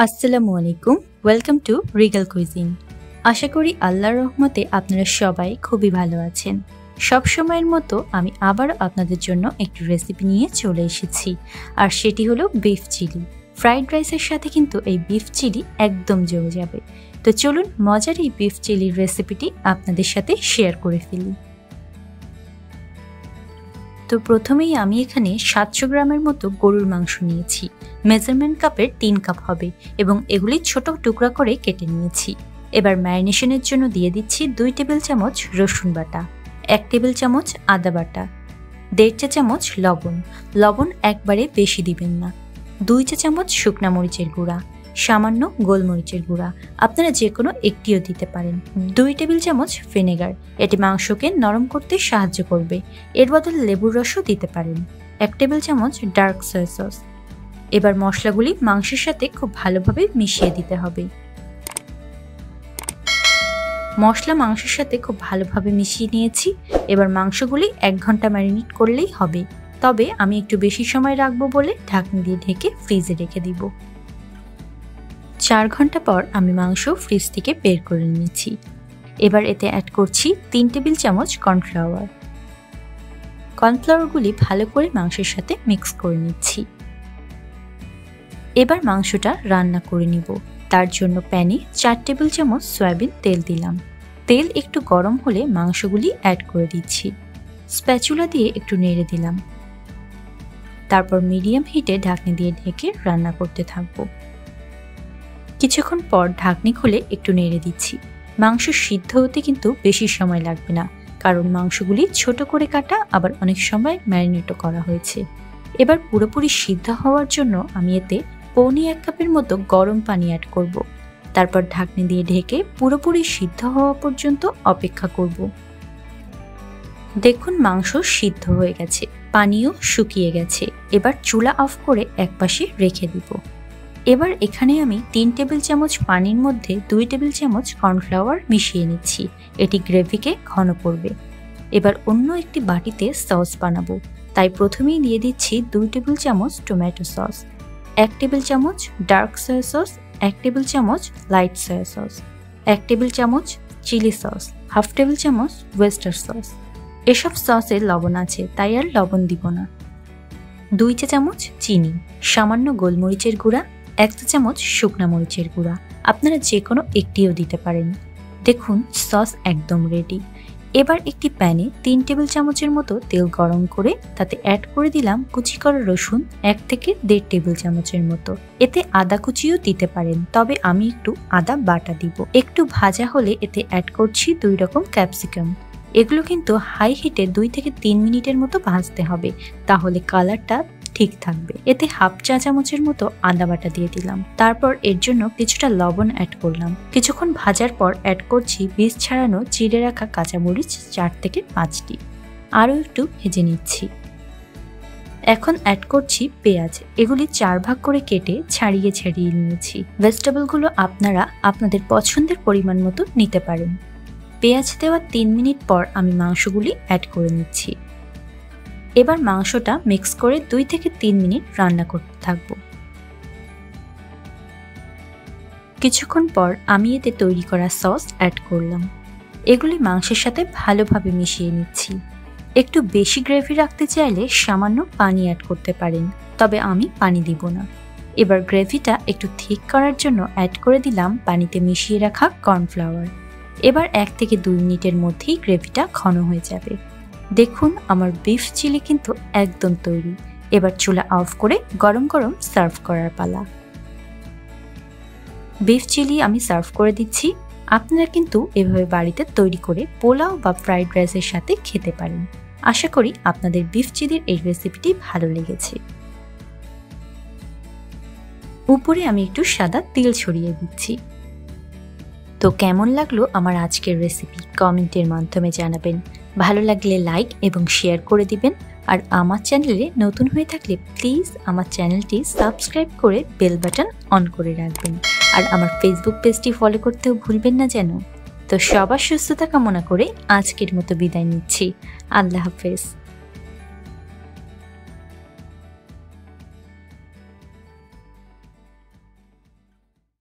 আসসালামু আলাইকুম, welcome to regal cuisine. আশা করি আল্লাহর রহমতে আপনারা সবাই খুবই ভালো আছেন। সব সময়ের মতো আমি আবার আপনাদের জন্য একটি রেসিপি নিয়ে চলে এসেছি, আর সেটি হলো বিফ চিলি। ফ্রাইড রাইসের সাথে কিন্তু এই বিফ চিলি একদম জমে যাবে। তো চলুন মজার এই বিফ চিলির রেসিপিটি আপনাদের সাথে শেয়ার করে ফেলি। তো প্রথমেই আমি এখানে 700 গ্রামের মতো গরুর মাংস নিয়েছি। মেজারমেন্ট কাপের 3 কাপ হবে এবং এগুলি ছোট টুকরা করে কেটে নিয়েছি। এবার ম্যারিনেশনের জন্য দিয়ে দিচ্ছি 2 টেবিল চামচ রসুন বাটা, 1 টেবিল চামচ আদা বাটা, 1.5 চা চামচ লবণ একবারে বেশি দিবেন না, 2 চা চামচ শুকনা মরিচের গুঁড়া, সামান্য গোলমরিচের গুঁড়া, আপনারা যে কোনো একটিও দিতে পারেন, 2 টেবিল চামচ ভিনেগার, এটি মাংসকে নরম করতে সাহায্য করবে, এর বদলে লেবুর রসও দিতে পারেন, 1 টেবিল চামচ ডার্ক সয়া সস। এবার মশলাগুলি মাংসের সাথে খুব ভালোভাবে মিশিয়ে দিতে হবে। মশলা মাংসের সাথে খুব ভালোভাবে মিশিয়ে নিয়েছি। এবার মাংসগুলি 1 ঘন্টা ম্যারিনেট করলেই হবে, তবে আমি একটু বেশি সময় রাখবো বলে ঢাকনা দিয়ে ঢেকে ফ্রিজে রেখে দিব। 4 ঘন্টা পর আমি মাংস ফ্রিজ থেকে বের করে নিয়েছি। এবার এতে অ্যাড করছি 3 টেবিল চামচ কর্নফ্লাওয়ার। কর্নফ্লাওয়ারগুলি ভালো করে মাংসের সাথে মিক্স করে নিচ্ছি। এবার মাংসটা রান্না করে নিব। তার জন্য প্যানে 4 টেবিল চামচ সয়াবিন তেল দিলাম। তেল একটু গরম হলে মাংসগুলি অ্যাড করে দিচ্ছি। স্প্যাচুলা দিয়ে একটু নেড়ে দিলাম। তারপর মিডিয়াম হিটে ঢাকনি দিয়ে ঢেকে রান্না করতে থাকবো। কিছুক্ষণ পর ঢাকনি খুলে একটু নেড়ে দিচ্ছি। মাংস সিদ্ধ হতে কিন্তু বেশি সময় লাগবে না, কারণ মাংসগুলি ছোট করে কাটা, আবার অনেক সময় ম্যারিনেটও করা হয়েছে। এবার পুরোপুরি সিদ্ধ হওয়ার জন্য আমি এতে পৌনে 1 কাপের মতো গরম পানি অ্যাড করব। তারপর ঢাকনি দিয়ে ঢেকে পুরোপুরি সিদ্ধ হওয়া পর্যন্ত অপেক্ষা করব। দেখুন মাংস সিদ্ধ হয়ে গেছে, পানিও শুকিয়ে গেছে। এবার চুলা অফ করে একপাশে রেখে দিব। এবার এখানে আমি 3 টেবিল চামচ পানির মধ্যে 2 টেবিল চামচ কর্নফ্লাওয়ার মিশিয়ে নিচ্ছি। এটি গ্রেভিকে ঘন করবে। এবার অন্য একটি বাটিতে সস বানাবো, তাই প্রথমেই দিয়ে দিচ্ছি 2 টেবিল চামচ টমেটো সস, 1 টেবিল চামচ ডার্ক সয়া সস, 1 টেবিল চামচ লাইট সয়া সস, 1 টেবিল চামচ চিলি সস, হাফ টেবিল চামচ ওয়েস্টার সস। এসব সসে লবণ আছে, তাই আর লবণ দিব না। 2 চা চামচ চিনি, সামান্য গোলমরিচের গুঁড়া, 1 চা চামচ শুকনা মরিচের গুঁড়া, আপনারা যে কোনো একটিও দিতে পারেন। দেখুন সস একদম রেডি। এবার একটি প্যানে 3 টেবিল চামচের মতো তেল গরম করে তাতে অ্যাড করে দিলাম কুচি করা রসুন 1 থেকে 1.5 টেবিল চামচের মতো। এতে আদা কুচিও দিতে পারেন, তবে আমি একটু আদা বাটা দিব। একটু ভাজা হলে এতে অ্যাড করছি 2 রকম ক্যাপসিকাম। এগুলো কিন্তু হাই হিটে 2 থেকে 3 মিনিটের মতো ভাজতে হবে, তাহলে কালারটা ঠিক থাকবে। এতে হাফ চা চামচের মতো আদা বাটা দিয়ে দিলাম। তারপর এর জন্য কিছুটা লবণ অ্যাড করলাম। কিছুক্ষণ ভাজার পর অ্যাড করছি বীজ ছাড়ানো চিড়ে রাখা কাঁচামরিচ 4 থেকে 5টি। আরও একটু ভেজে নিচ্ছি। এখন অ্যাড করছি পেঁয়াজ। এগুলি 4 ভাগ করে কেটে ছাড়িয়ে নিয়েছি। ভেজিটেবলগুলো আপনারা আপনাদের পছন্দের পরিমাণ মতো নিতে পারেন। পেঁয়াজ দেওয়ার 3 মিনিট পর আমি মাংসগুলি অ্যাড করে নিচ্ছি। এবার মাংসটা মিক্স করে 2 থেকে 3 মিনিট রান্না করতে থাকবো। কিছুক্ষণ পর আমি এতে তৈরি করা সস অ্যাড করলাম। এগুলি মাংসের সাথে ভালোভাবে মিশিয়ে নিচ্ছি। একটু বেশি গ্রেভি রাখতে চাইলে সামান্য পানি অ্যাড করতে পারেন, তবে আমি পানি দিব না। এবার গ্রেভিটা একটু থিক করার জন্য অ্যাড করে দিলাম পানিতে মিশিয়ে রাখা কর্নফ্লাওয়ার। এবার 1 থেকে 2 মিনিটের মধ্যেই গ্রেভিটা ঘন হয়ে যাবে। দেখুন আমার বিফ চিলি কিন্তু একদম তৈরি। এবার চুলা অফ করে গরম গরম সার্ভ করার পালা। বিফ চিলি আমি সার্ভ করে দিচ্ছি। আপনারা কিন্তু এভাবে বাড়িতে তৈরি করে পোলাও বা ফ্রাইড রাইসের সাথে খেতে পারেন। আশা করি আপনাদের বিফ চিলির এই রেসিপিটি ভালো লেগেছে। উপরে আমি একটু সাদা তিল ছড়িয়ে দিচ্ছি। তো কেমন লাগলো আমার আজকের রেসিপি কমেন্টের মাধ্যমে জানাবেন। ভালো লাগলে লাইক এবং শেয়ার করে দিবেন। আর আমার চ্যানেলে নতুন হয়ে থাকলে প্লিজ আমার চ্যানেলটি সাবস্ক্রাইব করে বেল বাটন অন করে রাখবেন। আর আমার ফেসবুক পেজটি ফলো করতেও ভুলবেন না যেন। তো সবার সুস্থতা কামনা করে আজকের মতো বিদায় নিচ্ছি। আল্লাহ হাফেজ।